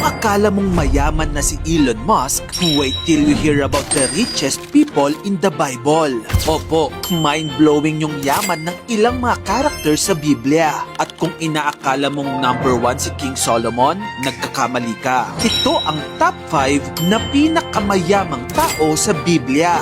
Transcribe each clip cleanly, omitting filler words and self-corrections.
akala mong mayaman na si Elon Musk, wait till you hear about the richest people in the Bible. Opo, mind-blowing yung yaman ng ilang mga karakter sa Biblia. At kung inaakala mong number 1 si King Solomon, nagkakamali ka. Ito ang top 5 na pinakamayamang tao sa Biblia.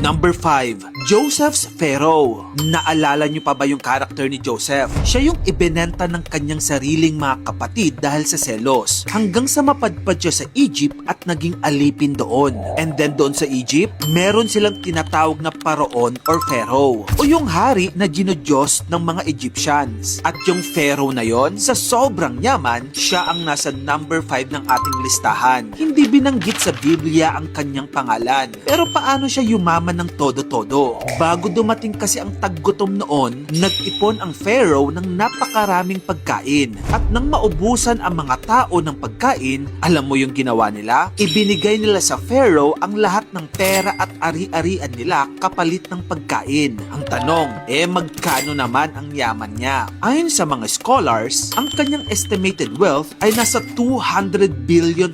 Number 5, Joseph's Pharaoh. Naalala niyo pa ba yung karakter ni Joseph? Siya yung ibinenta ng kanyang sariling mga kapatid dahil sa selos. Hanggang sa mapadpad siya sa Egypt at naging alipin doon. And then doon sa Egypt, meron silang tinatawag na Paraon or Pharaoh. O yung hari na ginodiyos ng mga Egyptians. At yung Pharaoh na yon, sa sobrang yaman, siya ang nasa number 5 ng ating listahan. Hindi binanggit sa Biblia ang kanyang pangalan. Pero paano siya yumaman ng todo-todo? Bago dumating kasi ang taggutom noon, nag-ipon ang Pharaoh ng napakaraming pagkain. At nang maubusan ang mga tao ng pagkain, alam mo yung ginawa nila? Ibinigay nila sa Pharaoh ang lahat ng pera at ari-arian nila kapalit ng pagkain. Ang tanong, magkano naman ang yaman niya? Ayon sa mga scholars, ang kanyang estimated wealth ay nasa $200 billion.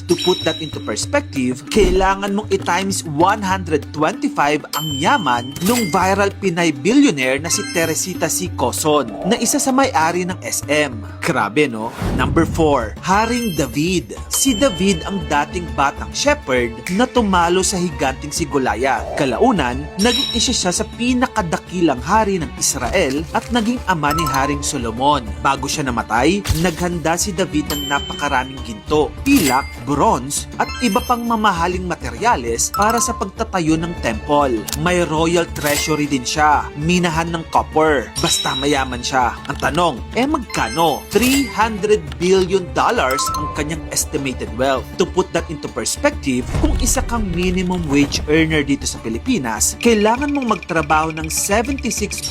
To put that into perspective, kailangan mong i-times 125 ang yaman nung viral Pinay billionaire na si Teresita C. Coson na isa sa may-ari ng SM. Grabe no? Number 4, Haring David. Si David ang dating batang shepherd na tumalo sa higanting si Goliath. Kalaunan, naging isa siya sa pinakadakilang hari ng Israel at naging ama ni Haring Solomon. Bago siya namatay, naghanda si David ng napakaraming ginto, pilak, bronze at iba pang mamahaling materyales para sa pagtatayo ng temple. May royal treasury din siya, minahan ng copper. Basta mayaman siya. Ang tanong, magkano? $300 billion ang kanyang estimated wealth. To put that into perspective, kung isa kang minimum wage earner dito sa Pilipinas, kailangan mong magtrabaho ng 76.4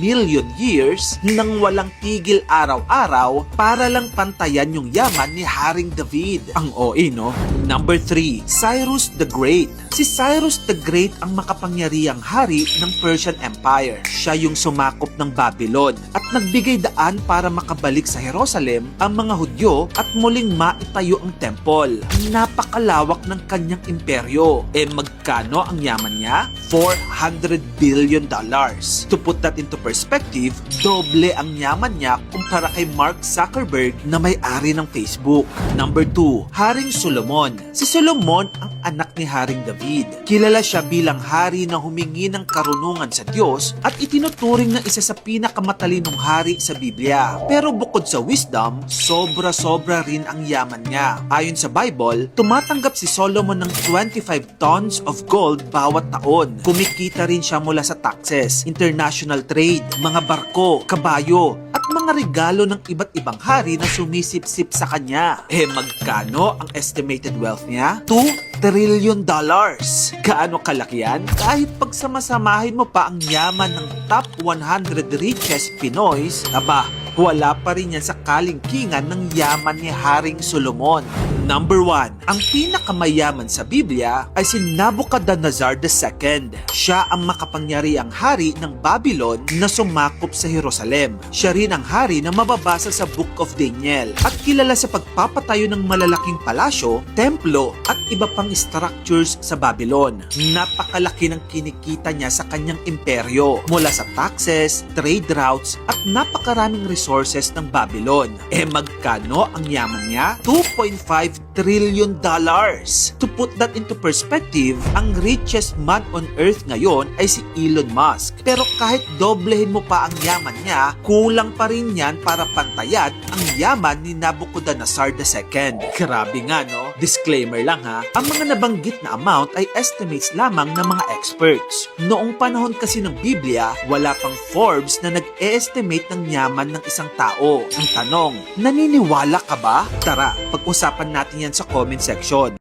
million years nang walang tigil araw-araw para lang pantayan yung yaman ni Haring David. Ang OA, no? Number 3, Cyrus the Great. Si Cyrus the Great ang makapangyarihang hari ng Persian Empire. Siya yung sumakop ng Babylon at nagbigay daan para makabalik sa Jerusalem ang mga Hudyo at muling maitayo ang temple. Napakalawak ng kanyang imperyo. Magkano ang yaman niya? $400 billion. To put that into perspective, doble ang yaman niya kumpara kay Mark Zuckerberg na may-ari ng Facebook. Number 2, Haring Solomon. Si Solomon ang anak ni Haring David. Kilala siya bilang hari na humingi ng karunungan sa Diyos at itinuturing na isa sa pinakamatalinong hari sa Biblia. Pero bukod sa wisdom, sobra-sobra rin ang yaman niya. Ayon sa Bible, tumatanggap si Solomon ng 25 tons of gold bawat taon. Kumikita rin siya mula sa taxes, international trade, mga barko, kabayo, at mga regalo ng iba't ibang hari na sumisip-sip sa kanya. Magkano ang estimated wealth niya? $2 trillion. Gaano kalaki yan? Kahit pagsamasamahin mo pa ang yaman ng top 100 richest Pinoys, wala pa rin yan sa kalingkingan ng yaman ni Haring Solomon. Number 1, ang pinakamayaman sa Biblia ay si Nabucodonosor II. Siya ang makapangyarihang hari ng Babylon na sumakop sa Jerusalem. Siya rin ang hari na mababasa sa Book of Daniel at kilala sa pagpapatayo ng malalaking palasyo, templo at iba pang structures sa Babylon. Napakalaki ng kinikita niya sa kanyang imperyo mula sa taxes, trade routes at napakaraming resources ng Babylon. Magkano ang yaman niya? $2.5 trillion. To put that into perspective, ang richest man on earth ngayon ay si Elon Musk. Pero kahit doblehin mo pa ang yaman niya, kulang pa rin yan para pantayan ang yaman ni Nabucodonosor II. Grabe nga no? Disclaimer lang ha, ang mga nabanggit na amount ay estimates lamang ng mga experts. Noong panahon kasi ng Biblia, wala pang Forbes na nag-e-estimate ng yaman ng isang tao. Ang tanong, naniniwala ka ba? Tara, pag-usapan natin yan sa comment section.